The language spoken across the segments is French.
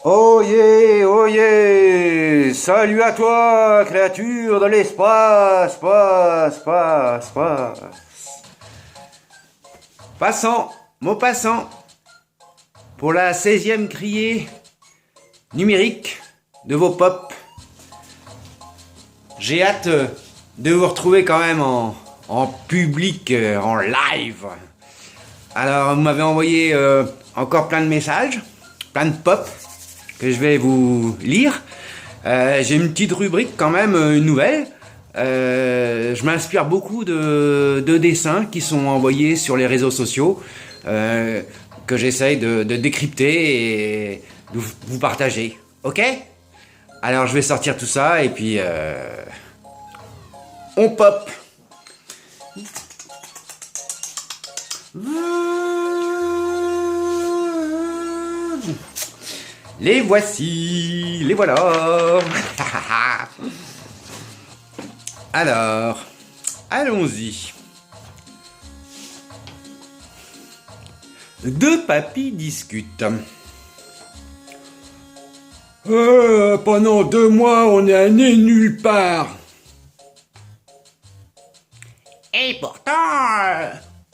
Oh yeah, salut à toi, créature de l'espace, passe. Passant, mot passant, pour la 16e criée numérique de vos pop. J'ai hâte de vous retrouver quand même en public, en live. Alors, vous m'avez envoyé encore plein de messages, plein de pop que je vais vous lire. J'ai une petite rubrique quand même, une nouvelle. Je m'inspire beaucoup de dessins qui sont envoyés sur les réseaux sociaux, que j'essaye de décrypter et de vous partager. Ok? Alors je vais sortir tout ça et puis on pop. Les voici, les voilà. Alors, allons-y. Deux papis discutent. Pendant 2 mois, on est allé nulle part. Et pourtant,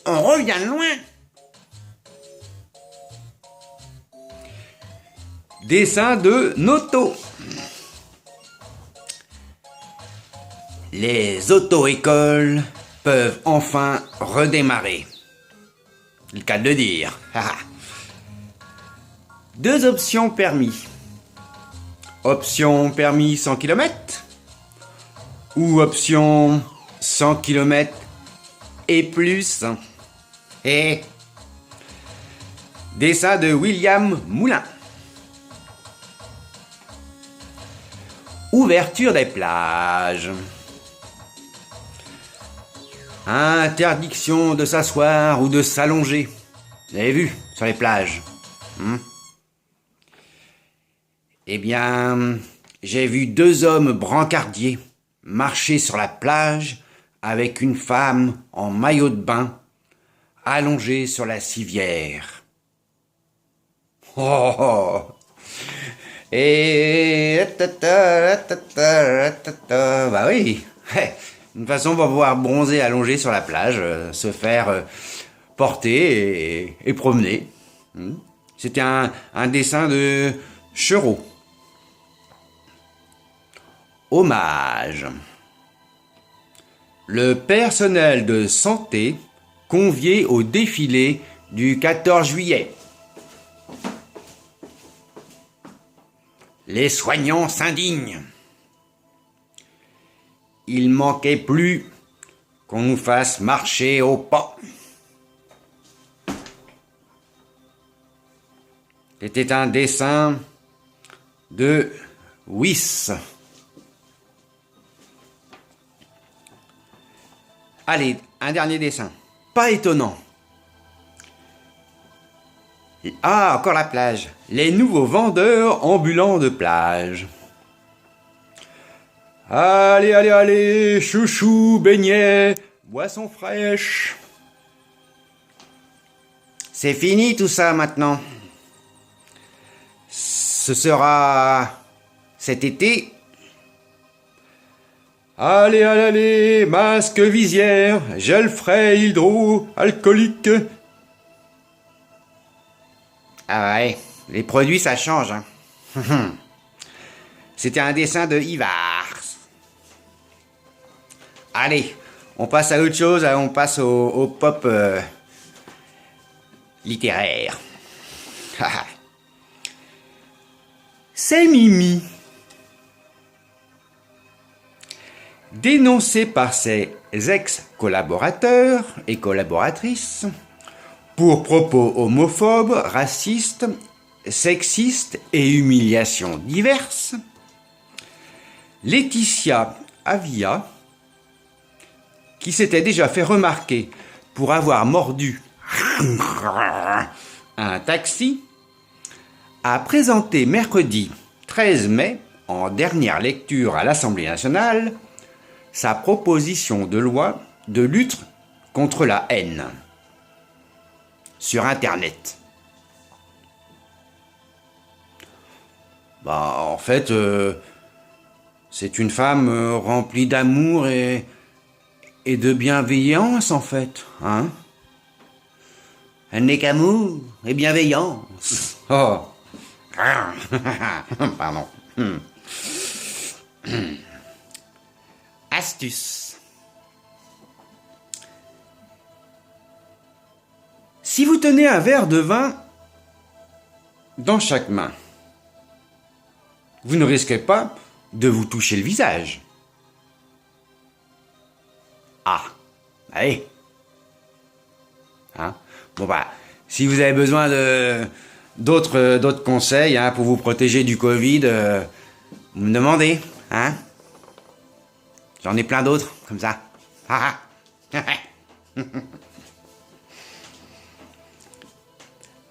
on revient de loin. Dessin de Noto. Les auto-écoles peuvent enfin redémarrer. C'est le cas de le dire. 2 options permis. Option permis 100 km ou option 100 km et plus. Et dessin de William Moulin. Ouverture des plages. Interdiction de s'asseoir ou de s'allonger. Vous avez vu sur les plages. Eh bien, j'ai vu 2 hommes brancardiers marcher sur la plage avec une femme en maillot de bain allongée sur la civière. Oh. Et bah oui. De toute façon, on va pouvoir bronzer allongé sur la plage, se faire porter et promener. C'était un dessin de Chereau. Hommage. Le personnel de santé convié au défilé du 14 juillet. Les soignants s'indignent. Il manquait plus qu'on nous fasse marcher au pas. C'était un dessin de Wyss. Allez, un dernier dessin. Pas étonnant. Ah, encore la plage. Les nouveaux vendeurs ambulants de plage. Allez, chouchou, beignets, boissons fraîches. C'est fini tout ça maintenant. Ce sera cet été. Allez, masque, visière, gel frais, hydroalcoolique. Ah ouais, les produits ça change. C'était un dessin de Ivar. Allez, on passe à autre chose, on passe au pop littéraire. C'est Mimi. Dénoncé par ses ex-collaborateurs et collaboratrices pour propos homophobes, racistes, sexistes et humiliations diverses, Laetitia Avia, qui s'était déjà fait remarquer pour avoir mordu un taxi, a présenté mercredi 13 mai, en dernière lecture à l'Assemblée nationale, sa proposition de loi de lutte contre la haine sur Internet. Bah, en fait, c'est une femme remplie d'amour et de bienveillance, en fait, hein. Elle n'est qu'amour et bienveillance. Oh. Pardon. Astuce. Si vous tenez un verre de vin dans chaque main, vous ne risquez pas de vous toucher le visage. Ah, allez. Hein? Bon bah, si vous avez besoin de d'autres conseils hein, pour vous protéger du Covid, vous me demandez, hein? J'en ai plein d'autres, comme ça.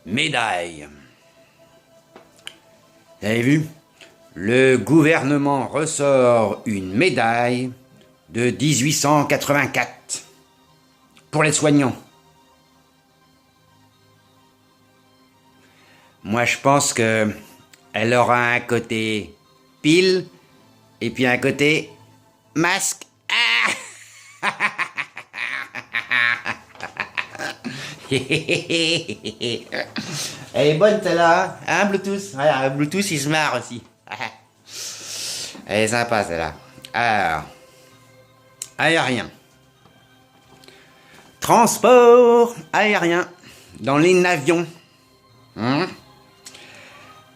Médaille. Vous avez vu? Le gouvernement ressort une médaille de 1884 pour les soignants. Moi, je pense que elle aura un côté pile et puis un côté masque. Ah. Elle est bonne celle-là, hein, Bluetooth? Ouais, Bluetooth, il se marre aussi. Elle est sympa celle-là. Alors, aérien. Transport aérien dans les avions.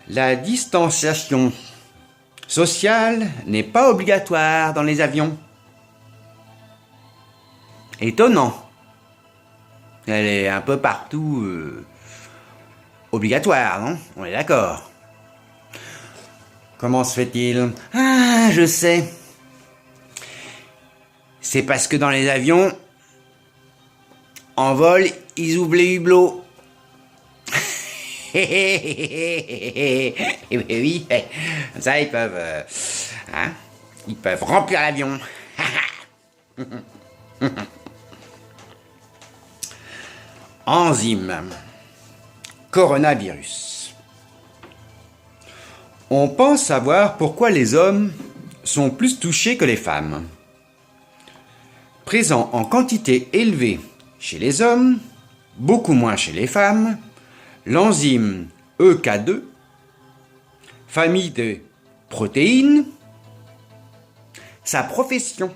La distanciation sociale n'est pas obligatoire dans les avions. Étonnant. Elle est un peu partout obligatoire, non? On est d'accord. Comment se fait-il? Ah, je sais. C'est parce que dans les avions, en vol, ils ouvrent les hublots. Et oui, comme ça ils peuvent, ils peuvent remplir l'avion. Enzyme. Coronavirus. On pense savoir pourquoi les hommes sont plus touchés que les femmes. Présent en quantité élevée chez les hommes, beaucoup moins chez les femmes, l'enzyme EK2, famille de protéines, sa profession,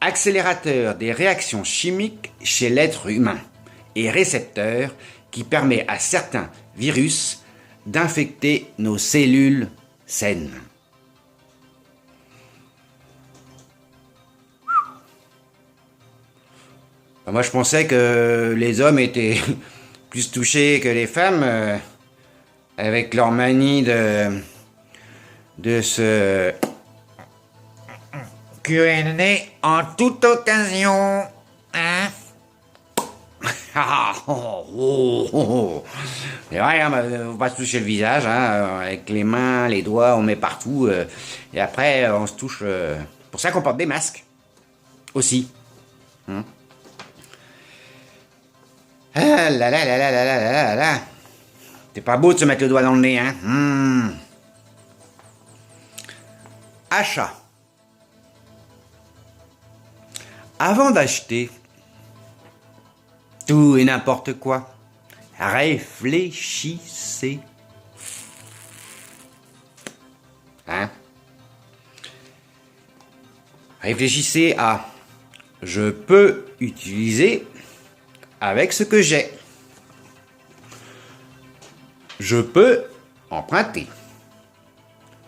accélérateur des réactions chimiques chez l'être humain et récepteur qui permet à certains virus d'infecter nos cellules saines. Moi, je pensais que les hommes étaient plus touchés que les femmes avec leur manie de se curer le nez en toute occasion. Hein? C'est vrai, hein, faut pas se toucher le visage, hein, avec les mains, les doigts, on met partout, et après on se touche. Pour ça qu'on porte des masques aussi. Hein? Ah là là là là là là là là. C'est pas beau de se mettre le doigt dans le nez, hein. Achat. Avant d'acheter tout et n'importe quoi, réfléchissez. Hein? Réfléchissez à je peux utiliser avec ce que j'ai. Je peux emprunter.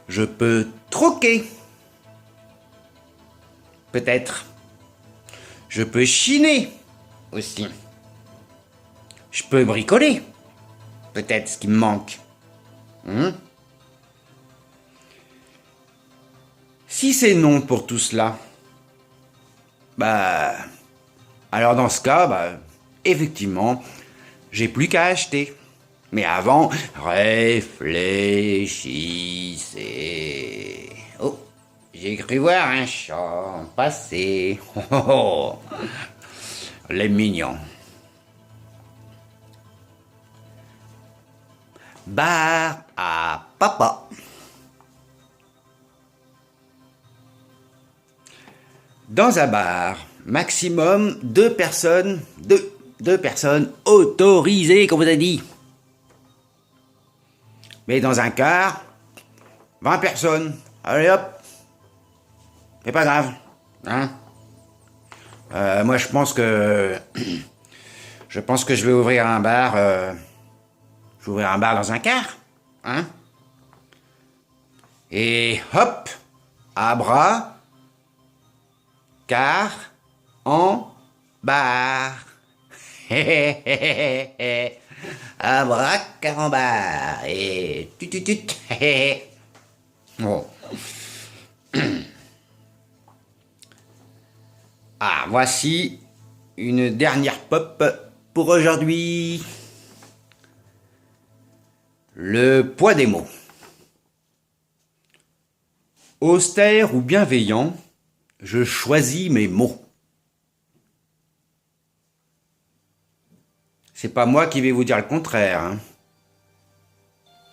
Je peux troquer. Peut-être. Je peux chiner aussi. Je peux bricoler. Peut-être ce qui me manque. Si c'est non pour tout cela, alors dans ce cas, effectivement, j'ai plus qu'à acheter. Mais avant, réfléchissez. Oh, j'ai cru voir un chat passer. Les mignons. Bar à papa. Dans un bar, maximum 2 personnes, deux personnes autorisées, comme vous avez dit. Mais dans un car, 20 personnes. Allez hop, c'est pas grave, hein. Moi je pense que je vais ouvrir un bar. Je vais ouvrir un bar dans un car, hein. Et hop, à bras, car, en bar. Abracadabra et tut. Bon. Ah, voici une dernière pop pour aujourd'hui. Le poids des mots. Austère ou bienveillant, je choisis mes mots. C'est pas moi qui vais vous dire le contraire, hein.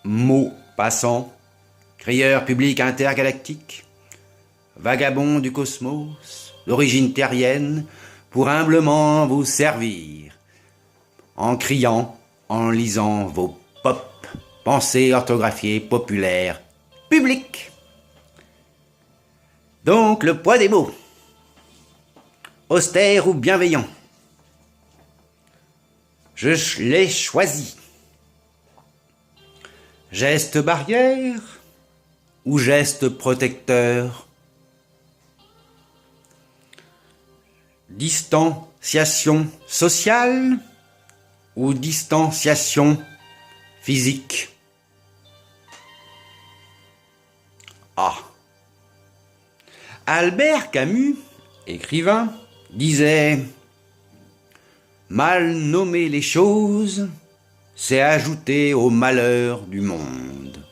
Mots passants, crieur public intergalactique, vagabond du cosmos, d'origine terrienne, pour humblement vous servir, en criant, en lisant vos pop, pensées orthographiées populaires, publiques. Donc le poids des mots. Austère ou bienveillant. Je l'ai choisi. Geste barrière ou geste protecteur? Distanciation sociale ou distanciation physique? Ah. Albert Camus, écrivain, disait « Mal nommer les choses, c'est ajouter au malheur du monde. »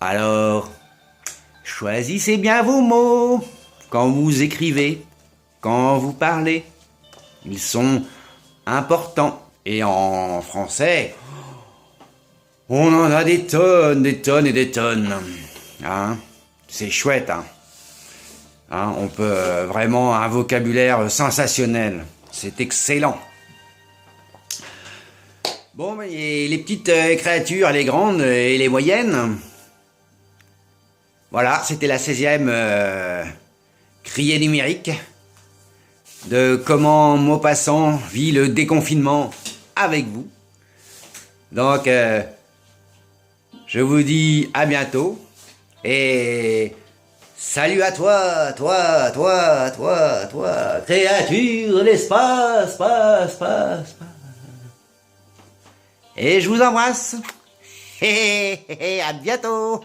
Alors, choisissez bien vos mots quand vous écrivez, quand vous parlez. Ils sont importants. Et en français, on en a des tonnes et des tonnes. Hein? C'est chouette, hein? Hein, on peut vraiment un vocabulaire sensationnel. C'est excellent. Bon, et les petites créatures, les grandes et les moyennes. Voilà, c'était la 16e criée numérique de comment Maupassant vit le déconfinement avec vous. Donc, je vous dis à bientôt et salut à toi, créature de l'espace, et je vous embrasse. À bientôt.